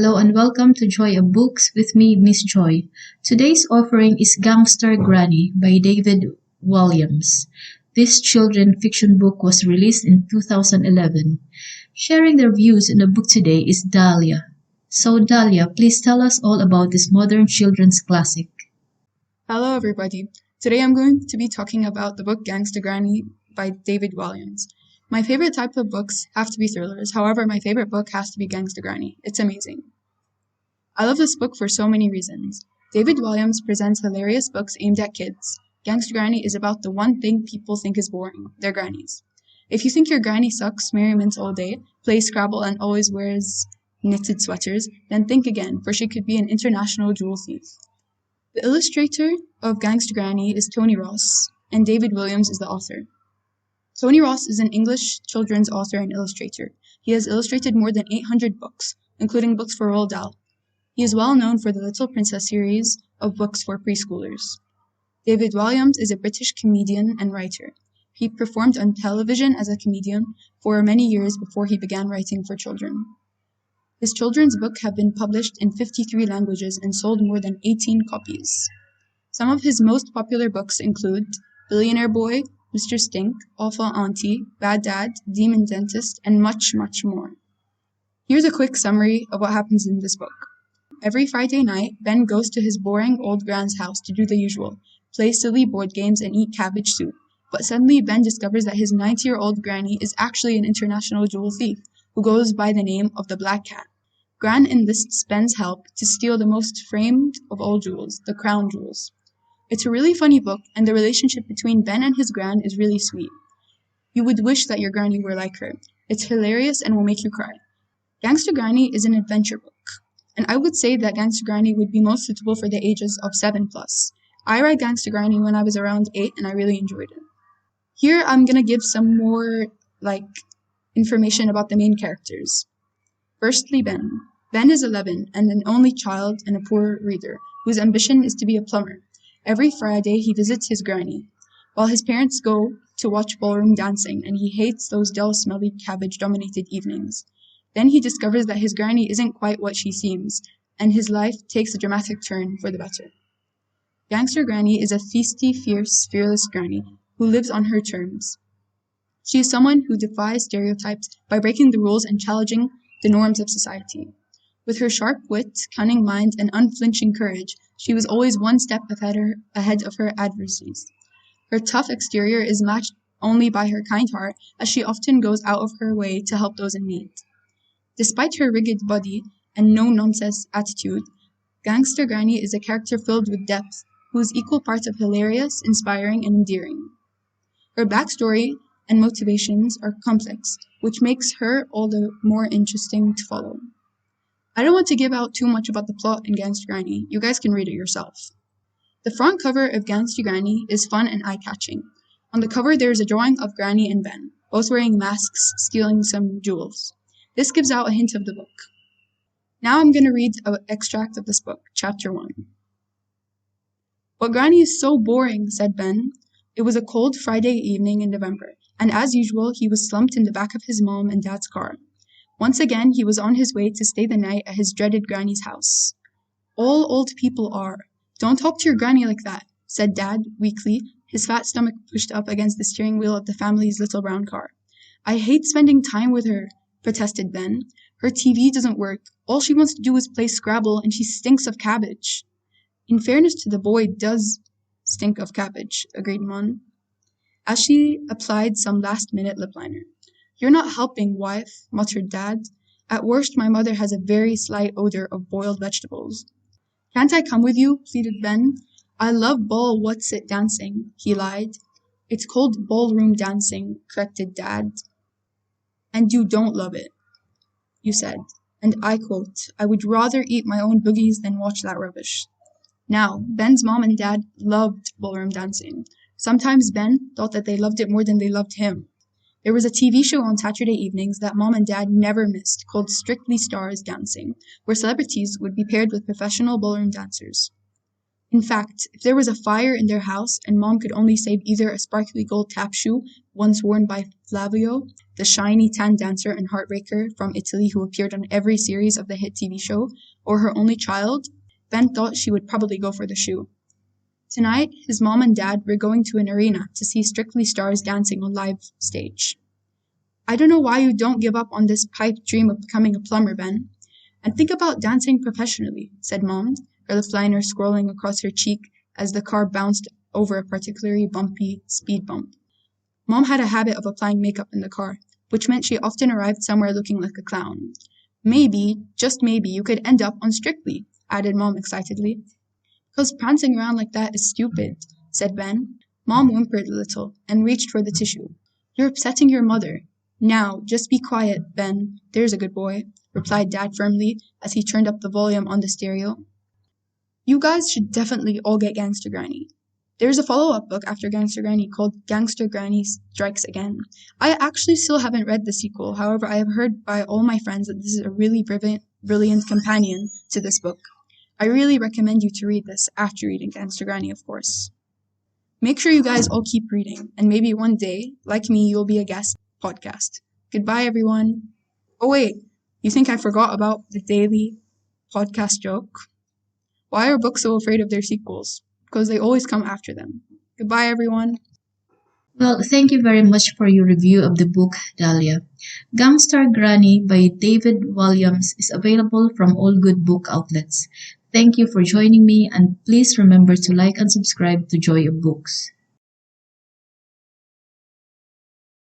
Hello and welcome to Joy of Books with me, Miss Joy. Today's offering is Gangsta Granny by David Walliams. This children's fiction book was released in 2011. Sharing their views on the book today is Dahlia. So Dahlia, please tell us all about this modern children's classic. Hello everybody. Today I'm going to be talking about the book Gangsta Granny by David Walliams. My favorite type of books have to be thrillers. However, my favorite book has to be Gangsta Granny. It's amazing. I love this book for so many reasons. David Walliams presents hilarious books aimed at kids. Gangsta Granny is about the one thing people think is boring, their grannies. If you think your granny sucks, marry mints all day, plays Scrabble and always wears knitted sweaters, then think again, for she could be an international jewel thief. The illustrator of Gangsta Granny is Tony Ross, and David Walliams is the author. Tony Ross is an English children's author and illustrator. He has illustrated more than 800 books, including books for Roald Dahl. He is well known for the Little Princess series of books for preschoolers. David Walliams is a British comedian and writer. He performed on television as a comedian for many years before he began writing for children. His children's books have been published in 53 languages and sold more than 18 copies. Some of his most popular books include Billionaire Boy, Mr. Stink, Awful Auntie, Bad Dad, Demon Dentist, and much, much more. Here's a quick summary of what happens in this book. Every Friday night, Ben goes to his boring old grand's house to do the usual, play silly board games and eat cabbage soup. But suddenly Ben discovers that his 90-year-old granny is actually an international jewel thief who goes by the name of the Black Cat. Gran enlists Ben's help to steal the most framed of all jewels, the crown jewels. It's a really funny book, and the relationship between Ben and his gran is really sweet. You would wish that your granny were like her. It's hilarious and will make you cry. Gangsta Granny is an adventure book, and I would say that Gangsta Granny would be most suitable for the ages of 7+. I read Gangsta Granny when I was around 8, and I really enjoyed it. Here I'm gonna give some more, information about the main characters. Firstly, Ben. Ben is 11 and an only child and a poor reader, whose ambition is to be a plumber. Every Friday he visits his granny, while his parents go to watch ballroom dancing, and he hates those dull, smelly, cabbage-dominated evenings. Then he discovers that his granny isn't quite what she seems, and his life takes a dramatic turn for the better. Gangster Granny is a feisty, fierce, fearless granny who lives on her terms. She is someone who defies stereotypes by breaking the rules and challenging the norms of society. With her sharp wit, cunning mind, and unflinching courage, she was always one step ahead of her adversaries. Her tough exterior is matched only by her kind heart, as she often goes out of her way to help those in need. Despite her rigid body and no-nonsense attitude, Gangster Granny is a character filled with depth, whose equal parts of hilarious, inspiring, and endearing. Her backstory and motivations are complex, which makes her all the more interesting to follow. I don't want to give out too much about the plot in Gangsta Granny. You guys can read it yourself. The front cover of Gangsta Granny is fun and eye-catching. On the cover there is a drawing of Granny and Ben, both wearing masks, stealing some jewels. This gives out a hint of the book. Now I'm going to read an extract of this book, Chapter 1. "But Granny is so boring," said Ben. It was a cold Friday evening in November, and as usual he was slumped in the back of his mom and dad's car. Once again, he was on his way to stay the night at his dreaded granny's house. "All old people are. Don't talk to your granny like that," said Dad, weakly, his fat stomach pushed up against the steering wheel of the family's little brown car. "I hate spending time with her," protested Ben. "Her TV doesn't work. All she wants to do is play Scrabble, and she stinks of cabbage." "In fairness to the boy, does stink of cabbage," agreed Mom, as she applied some last-minute lip liner. "You're not helping, wife," muttered Dad. "At worst, my mother has a very slight odor of boiled vegetables." "Can't I come with you?" pleaded Ben. "I love what's-it dancing," he lied. "It's called ballroom dancing," corrected Dad. "And you don't love it," you said. And I quote, "I would rather eat my own boogies than watch that rubbish." Now, Ben's mom and dad loved ballroom dancing. Sometimes Ben thought that they loved it more than they loved him. There was a TV show on Saturday evenings that Mom and Dad never missed called Strictly Stars Dancing, where celebrities would be paired with professional ballroom dancers. In fact, if there was a fire in their house and Mom could only save either a sparkly gold tap shoe, once worn by Flavio, the shiny tan dancer and heartbreaker from Italy who appeared on every series of the hit TV show, or her only child, Ben thought she would probably go for the shoe. Tonight, his mom and dad were going to an arena to see Strictly Stars dancing on live stage. I don't know why you don't give up on this pipe dream of becoming a plumber, Ben. And think about dancing professionally, said Mom, her lip liner scrolling across her cheek as the car bounced over a particularly bumpy speed bump. Mom had a habit of applying makeup in the car, which meant she often arrived somewhere looking like a clown. Maybe, just maybe, you could end up on Strictly, added Mom excitedly. Because prancing around like that is stupid, said Ben. Mom whimpered a little and reached for the tissue. You're upsetting your mother. Now, just be quiet, Ben. There's a good boy, replied Dad firmly as he turned up the volume on the stereo. You guys should definitely all get Gangsta Granny. There's a follow-up book after Gangsta Granny called Gangsta Granny Strikes Again. I actually still haven't read the sequel, however I have heard by all my friends that this is a really brilliant companion to this book. I really recommend you to read this after reading Gangsta Granny, of course. Make sure you guys all keep reading, and maybe one day, like me, you'll be a guest podcast. Goodbye, everyone. Oh wait, you think I forgot about the daily podcast joke? Why are books so afraid of their sequels? Because they always come after them. Goodbye, everyone. Well, thank you very much for your review of the book, Dahlia. Gangsta Granny by David Walliams is available from all good book outlets. Thank you for joining me, and please remember to like and subscribe to Joy of Books.